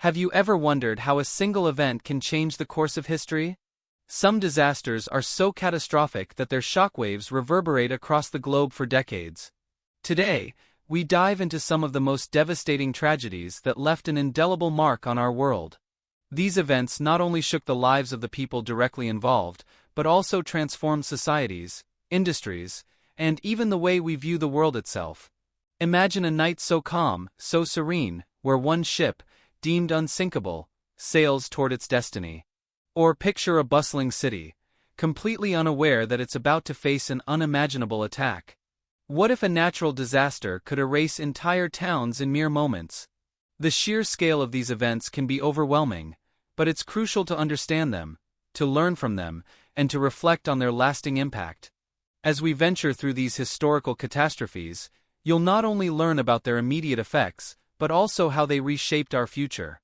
Have you ever wondered how a single event can change the course of history? Some disasters are so catastrophic that their shockwaves reverberate across the globe for decades. Today, we dive into some of the most devastating tragedies that left an indelible mark on our world. These events not only shook the lives of the people directly involved, but also transformed societies, industries, and even the way we view the world itself. Imagine a night so calm, so serene, where one ship, deemed unsinkable, sails toward its destiny. Or picture a bustling city, completely unaware that it's about to face an unimaginable attack. What if a natural disaster could erase entire towns in mere moments? The sheer scale of these events can be overwhelming, but it's crucial to understand them, to learn from them, and to reflect on their lasting impact. As we venture through these historical catastrophes, you'll not only learn about their immediate effects, but also how they reshaped our future.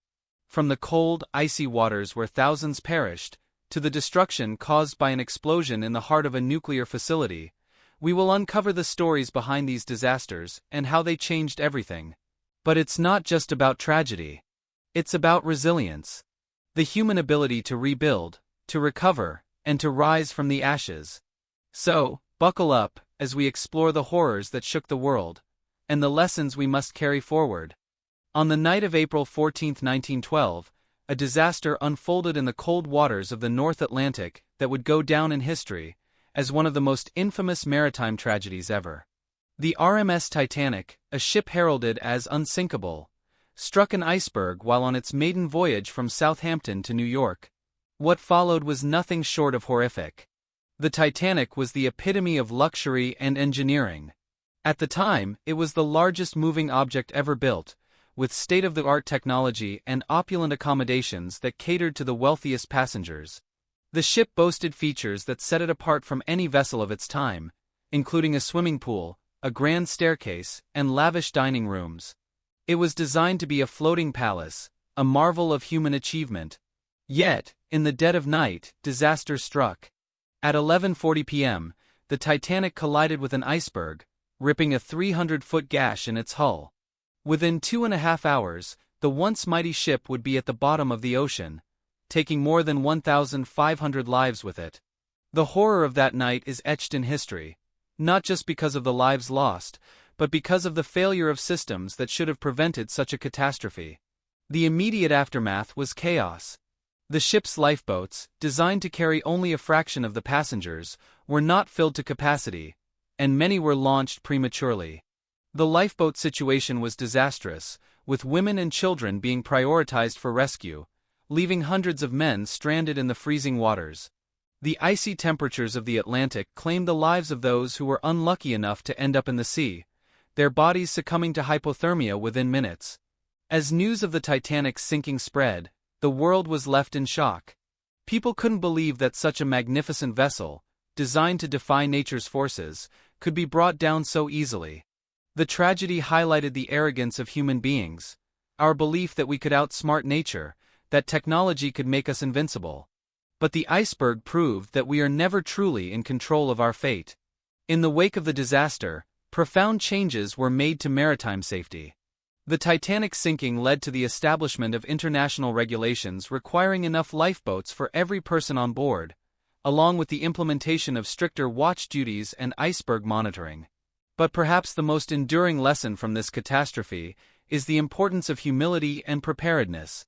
From the cold, icy waters where thousands perished, to the destruction caused by an explosion in the heart of a nuclear facility, we will uncover the stories behind these disasters and how they changed everything. But it's not just about tragedy. It's about resilience. The human ability to rebuild, to recover, and to rise from the ashes. So, buckle up as we explore the horrors that shook the world, and the lessons we must carry forward. On the night of April 14, 1912, a disaster unfolded in the cold waters of the North Atlantic that would go down in history as one of the most infamous maritime tragedies ever. The RMS Titanic, a ship heralded as unsinkable, struck an iceberg while on its maiden voyage from Southampton to New York. What followed was nothing short of horrific. The Titanic was the epitome of luxury and engineering. At the time, it was the largest moving object ever built, with state-of-the-art technology and opulent accommodations that catered to the wealthiest passengers. The ship boasted features that set it apart from any vessel of its time, including a swimming pool, a grand staircase, and lavish dining rooms. It was designed to be a floating palace, a marvel of human achievement. Yet, in the dead of night, disaster struck. At 11:40 p.m., the Titanic collided with an iceberg, ripping a 300-foot gash in its hull. Within 2.5 hours, the once mighty ship would be at the bottom of the ocean, taking more than 1,500 lives with it. The horror of that night is etched in history, not just because of the lives lost, but because of the failure of systems that should have prevented such a catastrophe. The immediate aftermath was chaos. The ship's lifeboats, designed to carry only a fraction of the passengers, were not filled to capacity, and many were launched prematurely. The lifeboat situation was disastrous, with women and children being prioritized for rescue, leaving hundreds of men stranded in the freezing waters. The icy temperatures of the Atlantic claimed the lives of those who were unlucky enough to end up in the sea, their bodies succumbing to hypothermia within minutes. As news of the Titanic's sinking spread, the world was left in shock. People couldn't believe that such a magnificent vessel, designed to defy nature's forces, could be brought down so easily. The tragedy highlighted the arrogance of human beings, our belief that we could outsmart nature, that technology could make us invincible. But the iceberg proved that we are never truly in control of our fate. In the wake of the disaster, profound changes were made to maritime safety. The Titanic sinking led to the establishment of international regulations requiring enough lifeboats for every person on board, along with the implementation of stricter watch duties and iceberg monitoring. But perhaps the most enduring lesson from this catastrophe is the importance of humility and preparedness.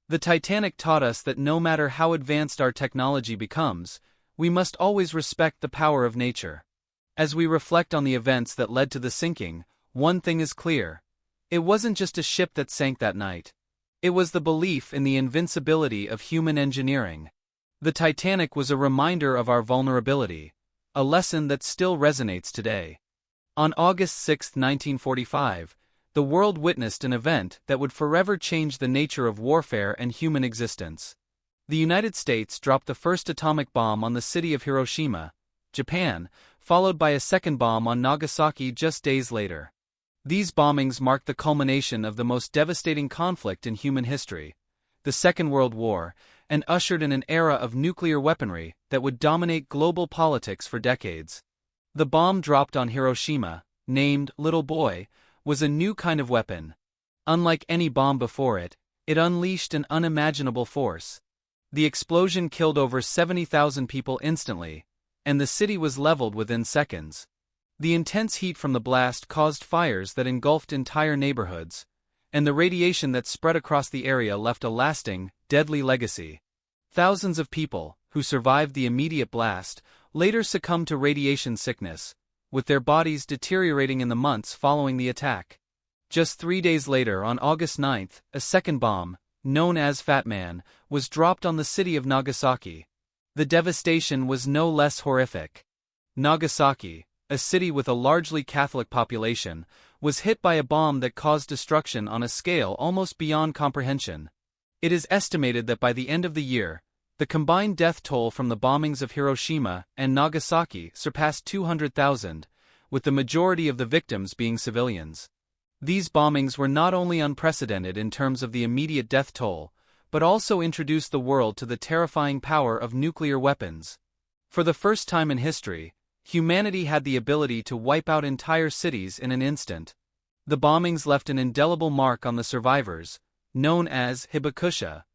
The Titanic taught us that no matter how advanced our technology becomes, we must always respect the power of nature. As we reflect on the events that led to the sinking, one thing is clear. It wasn't just a ship that sank that night. It was the belief in the invincibility of human engineering. The Titanic was a reminder of our vulnerability, a lesson that still resonates today. On August 6, 1945, the world witnessed an event that would forever change the nature of warfare and human existence. The United States dropped the first atomic bomb on the city of Hiroshima, Japan, followed by a second bomb on Nagasaki just days later. These bombings marked the culmination of the most devastating conflict in human history, the Second World War, and ushered in an era of nuclear weaponry that would dominate global politics for decades. The bomb dropped on Hiroshima, named Little Boy, was a new kind of weapon. Unlike any bomb before it, It unleashed an unimaginable force. The explosion killed over 70,000 people instantly, and the city was leveled within seconds. The intense heat from the blast caused fires that engulfed entire neighborhoods, and the radiation that spread across the area left a lasting, deadly legacy. Thousands of people, who survived the immediate blast, later succumbed to radiation sickness, with their bodies deteriorating in the months following the attack. Just 3 days later, on August 9, a second bomb, known as Fat Man, was dropped on the city of Nagasaki. The devastation was no less horrific. Nagasaki, a city with a largely Catholic population, was hit by a bomb that caused destruction on a scale almost beyond comprehension. It is estimated that by the end of the year, the combined death toll from the bombings of Hiroshima and Nagasaki surpassed 200,000, with the majority of the victims being civilians. These bombings were not only unprecedented in terms of the immediate death toll, but also introduced the world to the terrifying power of nuclear weapons. For the first time in history, humanity had the ability to wipe out entire cities in an instant. The bombings left an indelible mark on the survivors, known as hibakusha,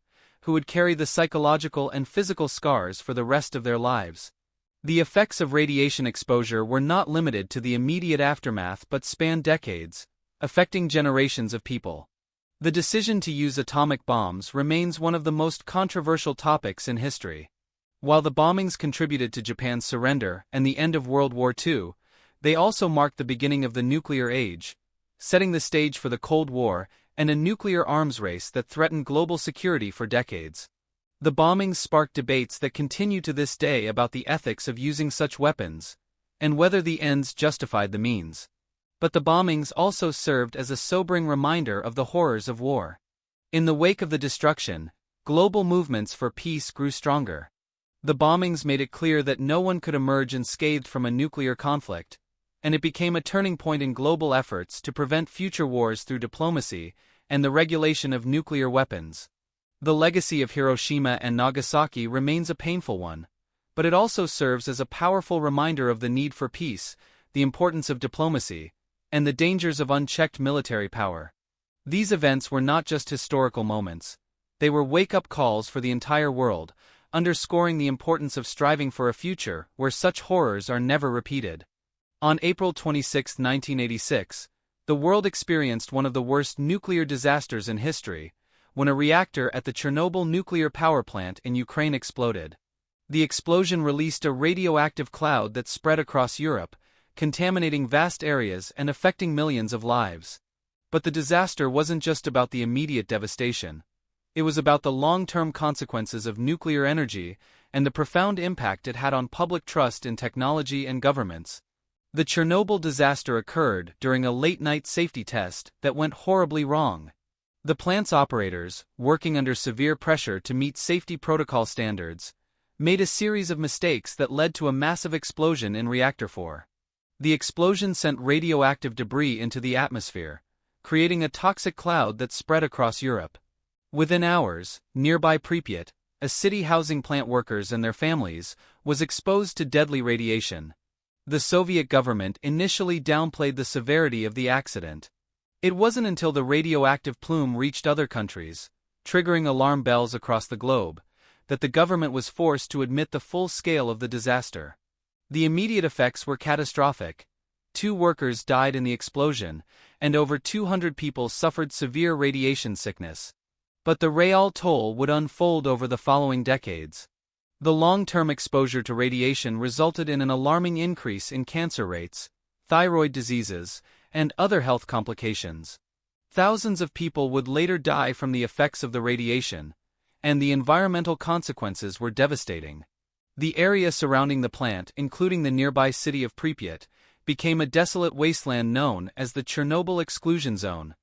who would carry the psychological and physical scars for the rest of their lives. The effects of radiation exposure were not limited to the immediate aftermath but spanned decades, affecting generations of people. The decision to use atomic bombs remains one of the most controversial topics in history. While the bombings contributed to Japan's surrender and the end of World War II, they also marked the beginning of the nuclear age, setting the stage for the Cold War and a nuclear arms race that threatened global security for decades. The bombings sparked debates that continue to this day about the ethics of using such weapons, and whether the ends justified the means. But the bombings also served as a sobering reminder of the horrors of war. In the wake of the destruction, global movements for peace grew stronger. The bombings made it clear that no one could emerge unscathed from a nuclear conflict, and it became a turning point in global efforts to prevent future wars through diplomacy and the regulation of nuclear weapons. The legacy of Hiroshima and Nagasaki remains a painful one, but it also serves as a powerful reminder of the need for peace, the importance of diplomacy, and the dangers of unchecked military power. These events were not just historical moments, they were wake-up calls for the entire world, underscoring the importance of striving for a future where such horrors are never repeated. On April 26, 1986, the world experienced one of the worst nuclear disasters in history, when a reactor at the Chernobyl nuclear power plant in Ukraine exploded. The explosion released a radioactive cloud that spread across Europe, contaminating vast areas and affecting millions of lives. But the disaster wasn't just about the immediate devastation. It was about the long-term consequences of nuclear energy and the profound impact it had on public trust in technology and governments. The Chernobyl disaster occurred during a late-night safety test that went horribly wrong. The plant's operators, working under severe pressure to meet safety protocol standards, made a series of mistakes that led to a massive explosion in Reactor 4. The explosion sent radioactive debris into the atmosphere, creating a toxic cloud that spread across Europe. Within hours, nearby Pripyat, a city housing plant workers and their families, was exposed to deadly radiation. The Soviet government initially downplayed the severity of the accident. It wasn't until the radioactive plume reached other countries, triggering alarm bells across the globe, that the government was forced to admit the full scale of the disaster. The immediate effects were catastrophic. 2 workers died in the explosion, and over 200 people suffered severe radiation sickness. But the real toll would unfold over the following decades. The long-term exposure to radiation resulted in an alarming increase in cancer rates, thyroid diseases, and other health complications. Thousands of people would later die from the effects of the radiation, and the environmental consequences were devastating. The area surrounding the plant, including the nearby city of Pripyat, became a desolate wasteland known as the Chernobyl Exclusion Zone,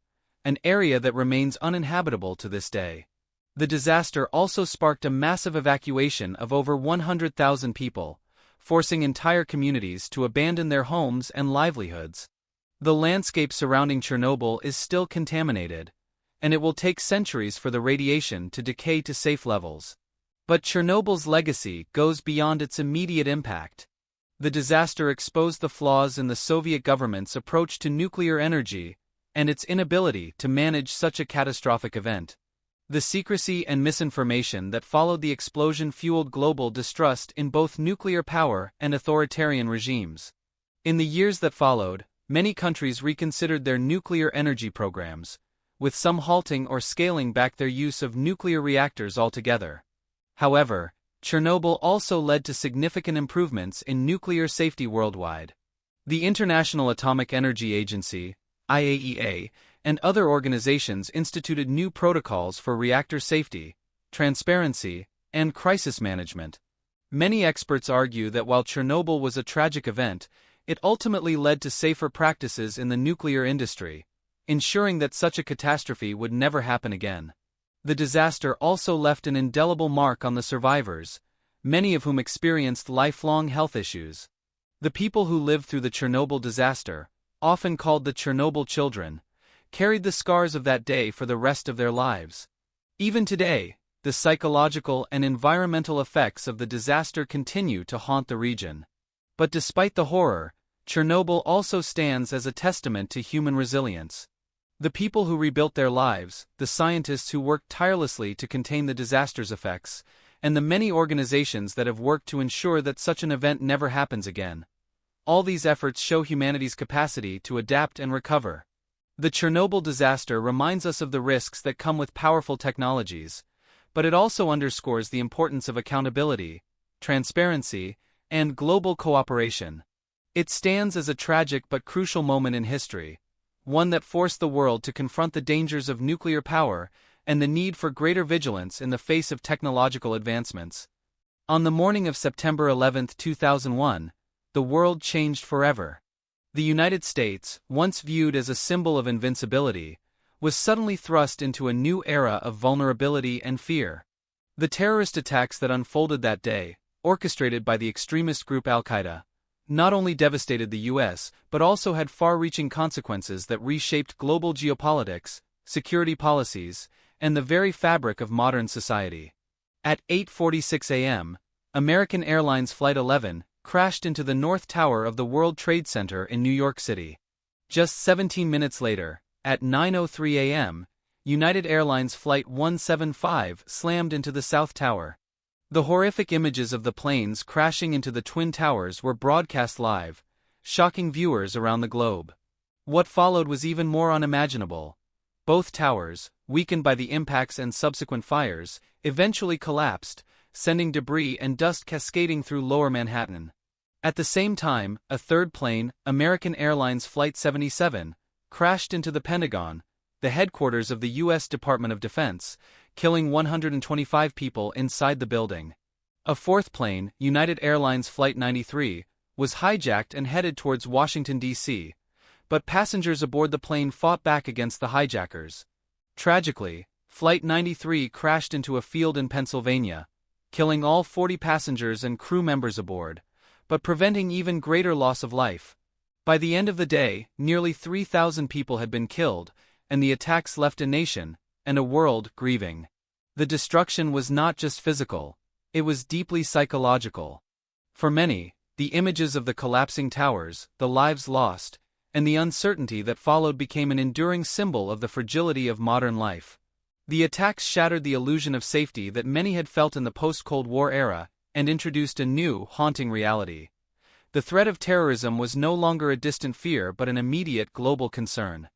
an area that remains uninhabitable to this day. The disaster also sparked a massive evacuation of over 100,000 people, forcing entire communities to abandon their homes and livelihoods. The landscape surrounding Chernobyl is still contaminated, and it will take centuries for the radiation to decay to safe levels. But Chernobyl's legacy goes beyond its immediate impact. The disaster exposed the flaws in the Soviet government's approach to nuclear energy and its inability to manage such a catastrophic event. The secrecy and misinformation that followed the explosion fueled global distrust in both nuclear power and authoritarian regimes. In the years that followed, many countries reconsidered their nuclear energy programs, with some halting or scaling back their use of nuclear reactors altogether. However, Chernobyl also led to significant improvements in nuclear safety worldwide. The International Atomic Energy Agency, IAEA, and other organizations instituted new protocols for reactor safety, transparency, and crisis management. Many experts argue that while Chernobyl was a tragic event, it ultimately led to safer practices in the nuclear industry, ensuring that such a catastrophe would never happen again. The disaster also left an indelible mark on the survivors, many of whom experienced lifelong health issues. The people who lived through the Chernobyl disaster, often called the Chernobyl children, carried the scars of that day for the rest of their lives. Even today, the psychological and environmental effects of the disaster continue to haunt the region. But despite the horror, Chernobyl also stands as a testament to human resilience. The people who rebuilt their lives, the scientists who worked tirelessly to contain the disaster's effects, and the many organizations that have worked to ensure that such an event never happens again. All these efforts show humanity's capacity to adapt and recover. The Chernobyl disaster reminds us of the risks that come with powerful technologies, but it also underscores the importance of accountability, transparency, and global cooperation. It stands as a tragic but crucial moment in history, one that forced the world to confront the dangers of nuclear power and the need for greater vigilance in the face of technological advancements. On the morning of September 11, 2001, the world changed forever. The United States, once viewed as a symbol of invincibility, was suddenly thrust into a new era of vulnerability and fear. The terrorist attacks that unfolded that day, orchestrated by the extremist group Al-Qaeda, not only devastated the U.S., but also had far-reaching consequences that reshaped global geopolitics, security policies, and the very fabric of modern society. At 8:46 a.m., American Airlines Flight 11 crashed into the North Tower of the World Trade Center in New York City. Just 17 minutes later, at 9:03 a.m., United Airlines Flight 175 slammed into the South Tower. The horrific images of the planes crashing into the Twin Towers were broadcast live, shocking viewers around the globe. What followed was even more unimaginable. Both towers, weakened by the impacts and subsequent fires, eventually collapsed, sending debris and dust cascading through lower Manhattan. At the same time, a third plane, American Airlines Flight 77, crashed into the Pentagon, the headquarters of the U.S. Department of Defense, killing 125 people inside the building. A fourth plane, United Airlines Flight 93, was hijacked and headed towards Washington, D.C., but passengers aboard the plane fought back against the hijackers. Tragically, Flight 93 crashed into a field in Pennsylvania, killing all 40 passengers and crew members aboard, but preventing even greater loss of life. By the end of the day, nearly 3,000 people had been killed, and the attacks left a nation, and a world, grieving. The destruction was not just physical, it was deeply psychological. For many, the images of the collapsing towers, the lives lost, and the uncertainty that followed became an enduring symbol of the fragility of modern life. The attacks shattered the illusion of safety that many had felt in the post-Cold War era, and introduced a new, haunting reality. The threat of terrorism was no longer a distant fear but an immediate global concern.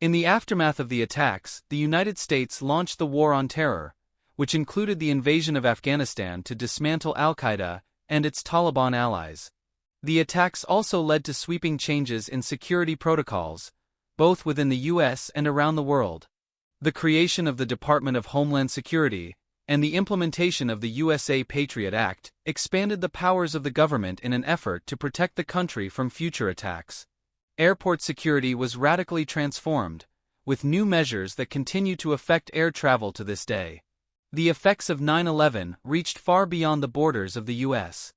In the aftermath of the attacks, the United States launched the War on Terror, which included the invasion of Afghanistan to dismantle Al-Qaeda and its Taliban allies. The attacks also led to sweeping changes in security protocols, both within the U.S. and around the world. The creation of the Department of Homeland Security and the implementation of the USA Patriot Act expanded the powers of the government in an effort to protect the country from future attacks. Airport security was radically transformed, with new measures that continue to affect air travel to this day. The effects of 9/11 reached far beyond the borders of the U.S.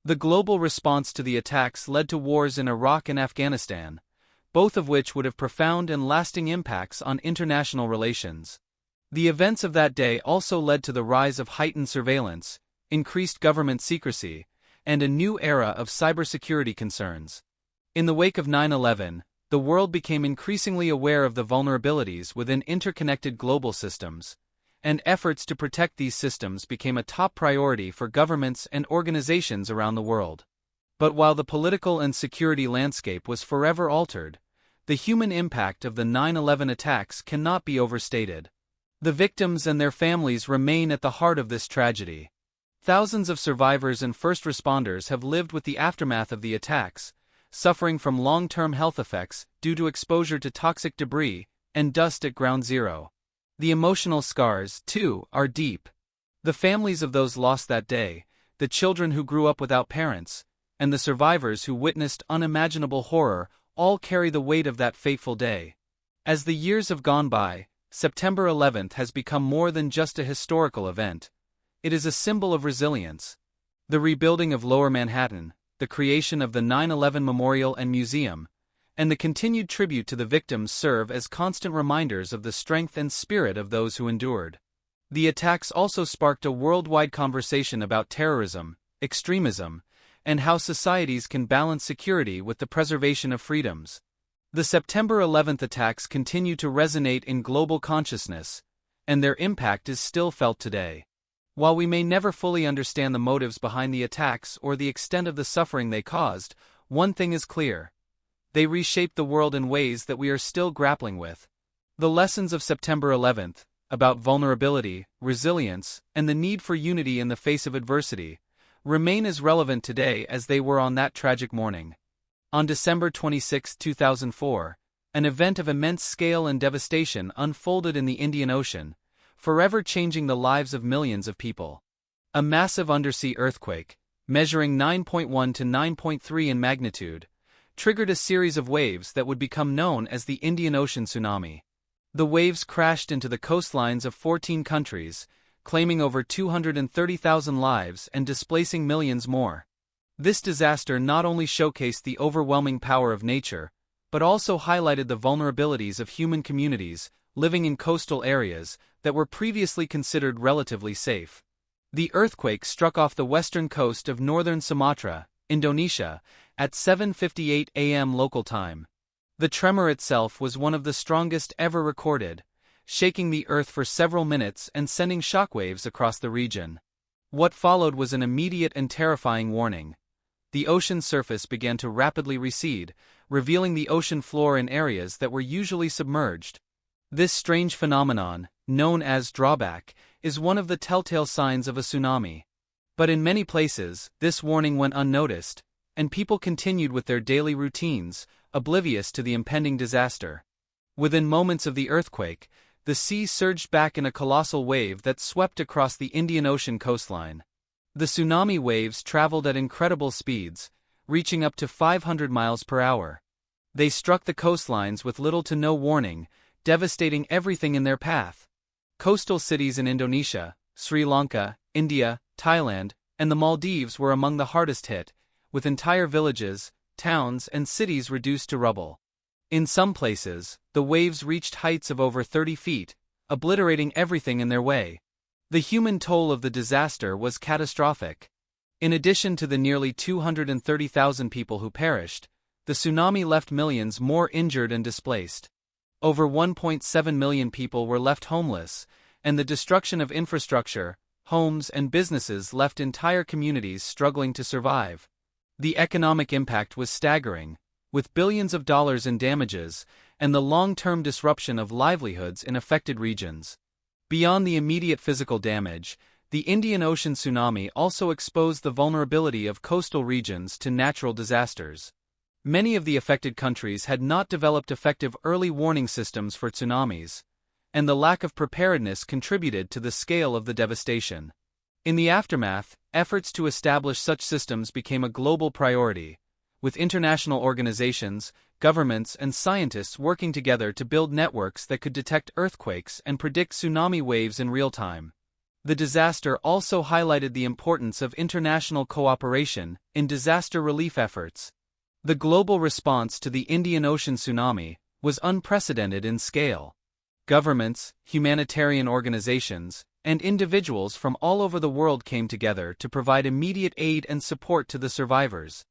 The global response to the attacks led to wars in Iraq and Afghanistan, both of which would have profound and lasting impacts on international relations. The events of that day also led to the rise of heightened surveillance, increased government secrecy, and a new era of cybersecurity concerns. In the wake of 9/11, the world became increasingly aware of the vulnerabilities within interconnected global systems, and efforts to protect these systems became a top priority for governments and organizations around the world. But while the political and security landscape was forever altered, the human impact of the 9/11 attacks cannot be overstated. The victims and their families remain at the heart of this tragedy. Thousands of survivors and first responders have lived with the aftermath of the attacks, suffering from long-term health effects due to exposure to toxic debris and dust at ground zero. The emotional scars, too, are deep. The families of those lost that day, the children who grew up without parents, and the survivors who witnessed unimaginable horror all carry the weight of that fateful day. As the years have gone by, September 11th has become more than just a historical event. It is a symbol of resilience. The rebuilding of Lower Manhattan, the creation of the 9/11 Memorial and Museum, and the continued tribute to the victims serve as constant reminders of the strength and spirit of those who endured. The attacks also sparked a worldwide conversation about terrorism, extremism, and how societies can balance security with the preservation of freedoms. The September 11th attacks continue to resonate in global consciousness, and their impact is still felt today. While we may never fully understand the motives behind the attacks or the extent of the suffering they caused, one thing is clear. They reshaped the world in ways that we are still grappling with. The lessons of September 11th, about vulnerability, resilience, and the need for unity in the face of adversity, remain as relevant today as they were on that tragic morning. On December 26, 2004, an event of immense scale and devastation unfolded in the Indian Ocean, forever changing the lives of millions of people. A massive undersea earthquake, measuring 9.1 to 9.3 in magnitude, triggered a series of waves that would become known as the Indian Ocean tsunami. The waves crashed into the coastlines of 14 countries, claiming over 230,000 lives and displacing millions more. This disaster not only showcased the overwhelming power of nature, but also highlighted the vulnerabilities of human communities living in coastal areas that were previously considered relatively safe. The earthquake struck off the western coast of northern Sumatra, Indonesia, at 7:58 a.m. local time. The tremor itself was one of the strongest ever recorded, shaking the earth for several minutes and sending shockwaves across the region. What followed was an immediate and terrifying warning. The ocean surface began to rapidly recede, revealing the ocean floor in areas that were usually submerged. This strange phenomenon, known as drawback, is one of the telltale signs of a tsunami. But in many places, this warning went unnoticed, and people continued with their daily routines, oblivious to the impending disaster. Within moments of the earthquake, the sea surged back in a colossal wave that swept across the Indian Ocean coastline. The tsunami waves traveled at incredible speeds, reaching up to 500 miles per hour. They struck the coastlines with little to no warning, devastating everything in their path. Coastal cities in Indonesia, Sri Lanka, India, Thailand, and the Maldives were among the hardest hit, with entire villages, towns, and cities reduced to rubble. In some places, the waves reached heights of over 30 feet, obliterating everything in their way. The human toll of the disaster was catastrophic. In addition to the nearly 230,000 people who perished, the tsunami left millions more injured and displaced. Over 1.7 million people were left homeless, and the destruction of infrastructure, homes, and businesses left entire communities struggling to survive. The economic impact was staggering, with billions of dollars in damages, and the long-term disruption of livelihoods in affected regions. Beyond the immediate physical damage, the Indian Ocean tsunami also exposed the vulnerability of coastal regions to natural disasters. Many of the affected countries had not developed effective early warning systems for tsunamis, and the lack of preparedness contributed to the scale of the devastation. In the aftermath, efforts to establish such systems became a global priority, with international organizations, governments, and scientists working together to build networks that could detect earthquakes and predict tsunami waves in real time. The disaster also highlighted the importance of international cooperation in disaster relief efforts. The global response to the Indian Ocean tsunami was unprecedented in scale. Governments, humanitarian organizations, and individuals from all over the world came together to provide immediate aid and support to the survivors.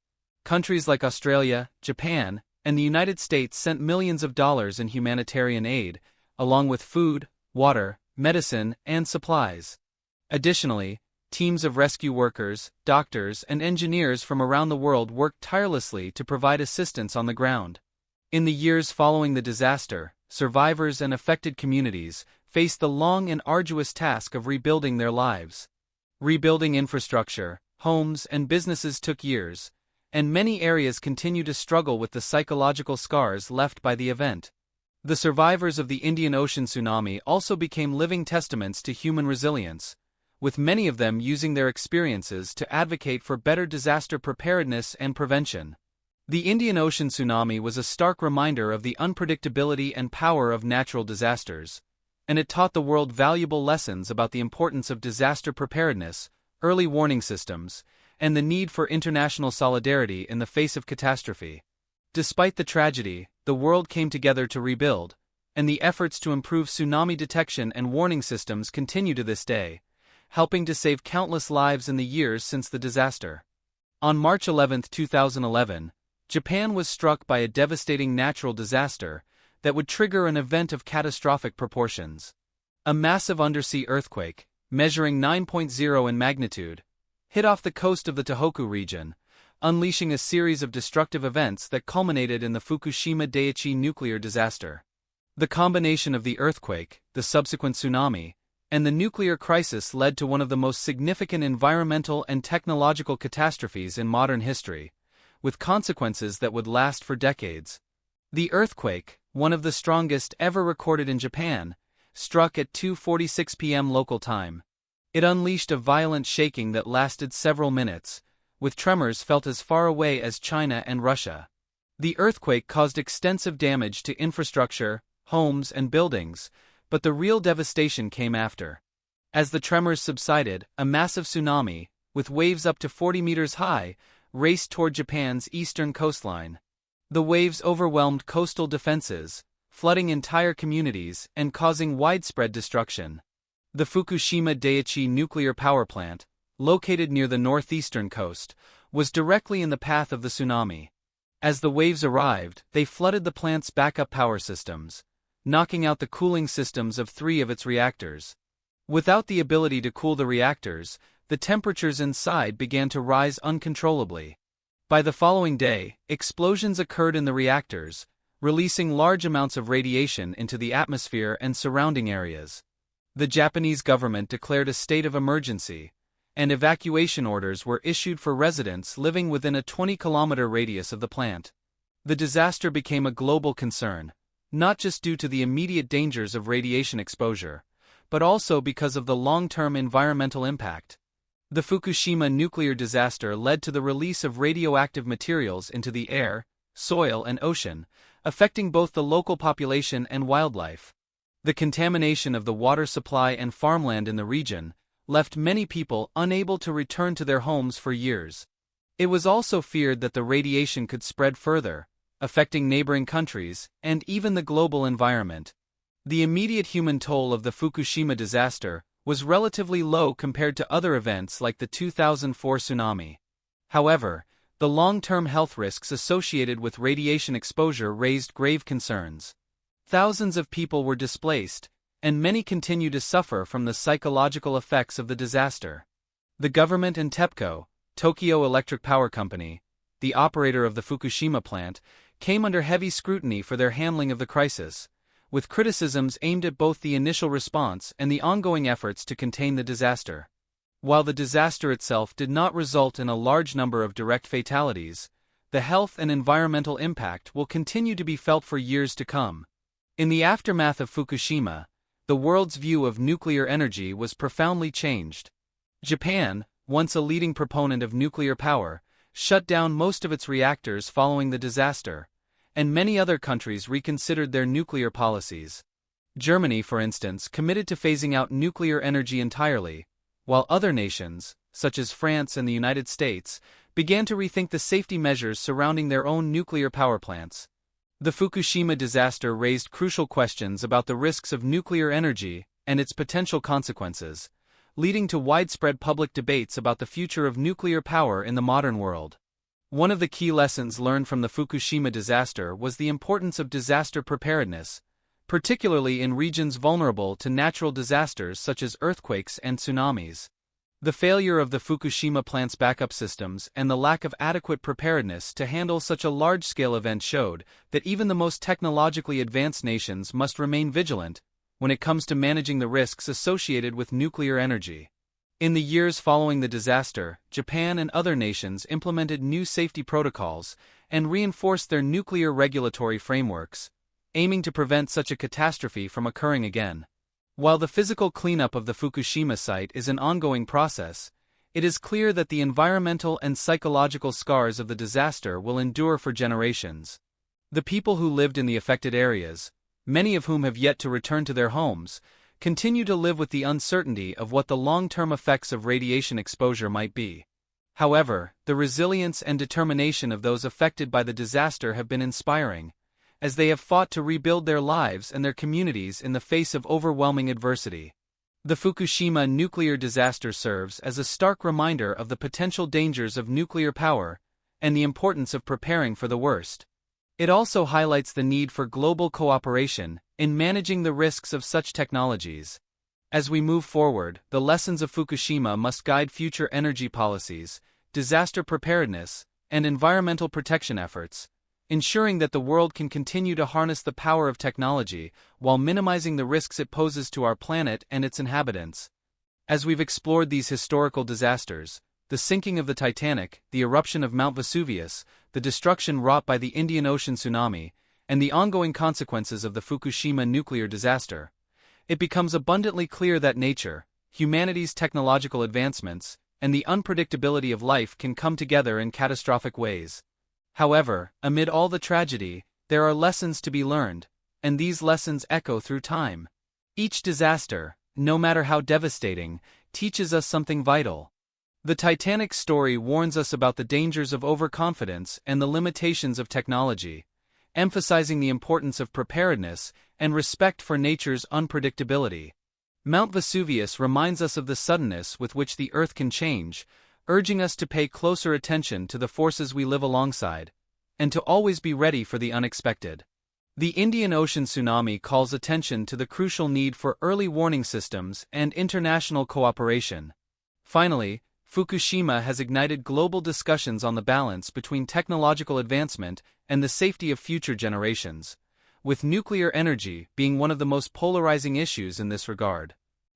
Countries like Australia, Japan, and the United States sent millions of dollars in humanitarian aid, along with food, water, medicine, and supplies. Additionally, teams of rescue workers, doctors, and engineers from around the world worked tirelessly to provide assistance on the ground. In the years following the disaster, survivors and affected communities faced the long and arduous task of rebuilding their lives. Rebuilding infrastructure, homes, and businesses took years, and many areas continue to struggle with the psychological scars left by the event. The survivors of the Indian Ocean tsunami also became living testaments to human resilience, with many of them using their experiences to advocate for better disaster preparedness and prevention. The Indian Ocean tsunami was a stark reminder of the unpredictability and power of natural disasters, and it taught the world valuable lessons about the importance of disaster preparedness, early warning systems, and the need for international solidarity in the face of catastrophe. Despite the tragedy, the world came together to rebuild, and the efforts to improve tsunami detection and warning systems continue to this day, helping to save countless lives in the years since the disaster. On March 11, 2011, Japan was struck by a devastating natural disaster that would trigger an event of catastrophic proportions. A massive undersea earthquake, measuring 9.0 in magnitude, hit off the coast of the Tohoku region, unleashing a series of destructive events that culminated in the Fukushima Daiichi nuclear disaster. The combination of the earthquake, the subsequent tsunami, and the nuclear crisis led to one of the most significant environmental and technological catastrophes in modern history, with consequences that would last for decades. The earthquake, one of the strongest ever recorded in Japan, struck at 2:46 p.m. local time. It unleashed a violent shaking that lasted several minutes, with tremors felt as far away as China and Russia. The earthquake caused extensive damage to infrastructure, homes, and buildings, but the real devastation came after. As the tremors subsided, a massive tsunami, with waves up to 40 meters high, raced toward Japan's eastern coastline. The waves overwhelmed coastal defenses, flooding entire communities and causing widespread destruction. The Fukushima Daiichi nuclear power plant, located near the northeastern coast, was directly in the path of the tsunami. As the waves arrived, they flooded the plant's backup power systems, knocking out the cooling systems of 3 of its reactors. Without the ability to cool the reactors, the temperatures inside began to rise uncontrollably. By the following day, explosions occurred in the reactors, releasing large amounts of radiation into the atmosphere and surrounding areas. The Japanese government declared a state of emergency, and evacuation orders were issued for residents living within a 20-kilometer radius of the plant. The disaster became a global concern, not just due to the immediate dangers of radiation exposure, but also because of the long-term environmental impact. The Fukushima nuclear disaster led to the release of radioactive materials into the air, soil, and ocean, affecting both the local population and wildlife. The contamination of the water supply and farmland in the region left many people unable to return to their homes for years. It was also feared that the radiation could spread further, affecting neighboring countries and even the global environment. The immediate human toll of the Fukushima disaster was relatively low compared to other events like the 2004 tsunami. However, the long-term health risks associated with radiation exposure raised grave concerns. Thousands of people were displaced, and many continue to suffer from the psychological effects of the disaster. The government and TEPCO, Tokyo Electric Power Company, the operator of the Fukushima plant, came under heavy scrutiny for their handling of the crisis, with criticisms aimed at both the initial response and the ongoing efforts to contain the disaster. While the disaster itself did not result in a large number of direct fatalities, the health and environmental impact will continue to be felt for years to come. In the aftermath of Fukushima, the world's view of nuclear energy was profoundly changed. Japan, once a leading proponent of nuclear power, shut down most of its reactors following the disaster, and many other countries reconsidered their nuclear policies. Germany, for instance, committed to phasing out nuclear energy entirely, while other nations, such as France and the United States, began to rethink the safety measures surrounding their own nuclear power plants. The Fukushima disaster raised crucial questions about the risks of nuclear energy and its potential consequences, leading to widespread public debates about the future of nuclear power in the modern world. One of the key lessons learned from the Fukushima disaster was the importance of disaster preparedness, particularly in regions vulnerable to natural disasters such as earthquakes and tsunamis. The failure of the Fukushima plant's backup systems and the lack of adequate preparedness to handle such a large-scale event showed that even the most technologically advanced nations must remain vigilant when it comes to managing the risks associated with nuclear energy. In the years following the disaster, Japan and other nations implemented new safety protocols and reinforced their nuclear regulatory frameworks, aiming to prevent such a catastrophe from occurring again. While the physical cleanup of the Fukushima site is an ongoing process, it is clear that the environmental and psychological scars of the disaster will endure for generations. The people who lived in the affected areas, many of whom have yet to return to their homes, continue to live with the uncertainty of what the long-term effects of radiation exposure might be. However, the resilience and determination of those affected by the disaster have been inspiring, as they have fought to rebuild their lives and their communities in the face of overwhelming adversity. The Fukushima nuclear disaster serves as a stark reminder of the potential dangers of nuclear power and the importance of preparing for the worst. It also highlights the need for global cooperation in managing the risks of such technologies. As we move forward, the lessons of Fukushima must guide future energy policies, disaster preparedness, and environmental protection efforts, ensuring that the world can continue to harness the power of technology while minimizing the risks it poses to our planet and its inhabitants. As we've explored these historical disasters, the sinking of the Titanic, the eruption of Mount Vesuvius, the destruction wrought by the Indian Ocean tsunami, and the ongoing consequences of the Fukushima nuclear disaster, it becomes abundantly clear that nature, humanity's technological advancements, and the unpredictability of life can come together in catastrophic ways. However, amid all the tragedy, there are lessons to be learned, and these lessons echo through time. Each disaster, no matter how devastating, teaches us something vital. The Titanic story warns us about the dangers of overconfidence and the limitations of technology, emphasizing the importance of preparedness and respect for nature's unpredictability. Mount Vesuvius reminds us of the suddenness with which the Earth can change, urging us to pay closer attention to the forces we live alongside, and to always be ready for the unexpected. The Indian Ocean tsunami calls attention to the crucial need for early warning systems and international cooperation. Finally, Fukushima has ignited global discussions on the balance between technological advancement and the safety of future generations, with nuclear energy being one of the most polarizing issues in this regard.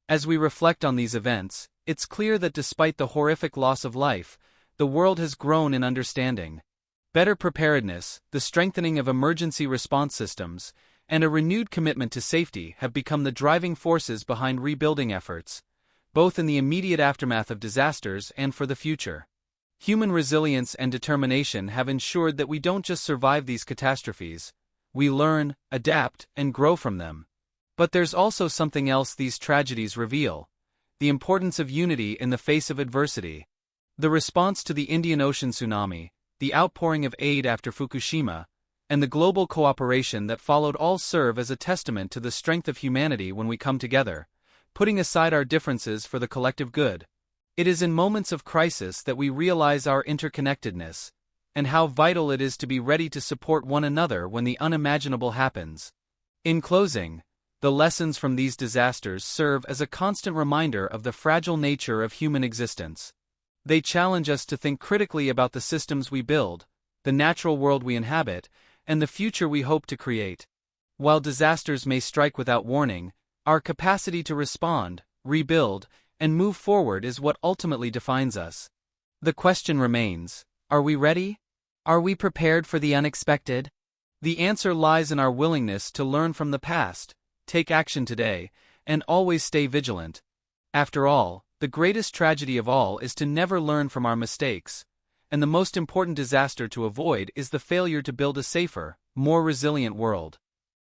As we reflect on these events, it's clear that despite the horrific loss of life, the world has grown in understanding. Better preparedness, the strengthening of emergency response systems, and a renewed commitment to safety have become the driving forces behind rebuilding efforts, both in the immediate aftermath of disasters and for the future. Human resilience and determination have ensured that we don't just survive these catastrophes, we learn, adapt, and grow from them. But there's also something else these tragedies reveal: the importance of unity in the face of adversity. The response to the Indian Ocean tsunami, the outpouring of aid after Fukushima, and the global cooperation that followed all serve as a testament to the strength of humanity when we come together, putting aside our differences for the collective good. It is in moments of crisis that we realize our interconnectedness, and how vital it is to be ready to support one another when the unimaginable happens. In closing, the lessons from these disasters serve as a constant reminder of the fragile nature of human existence. They challenge us to think critically about the systems we build, the natural world we inhabit, and the future we hope to create. While disasters may strike without warning, our capacity to respond, rebuild, and move forward is what ultimately defines us. The question remains: are we ready? Are we prepared for the unexpected? The answer lies in our willingness to learn from the past, take action today, and always stay vigilant. After all, the greatest tragedy of all is to never learn from our mistakes, and the most important disaster to avoid is the failure to build a safer, more resilient world.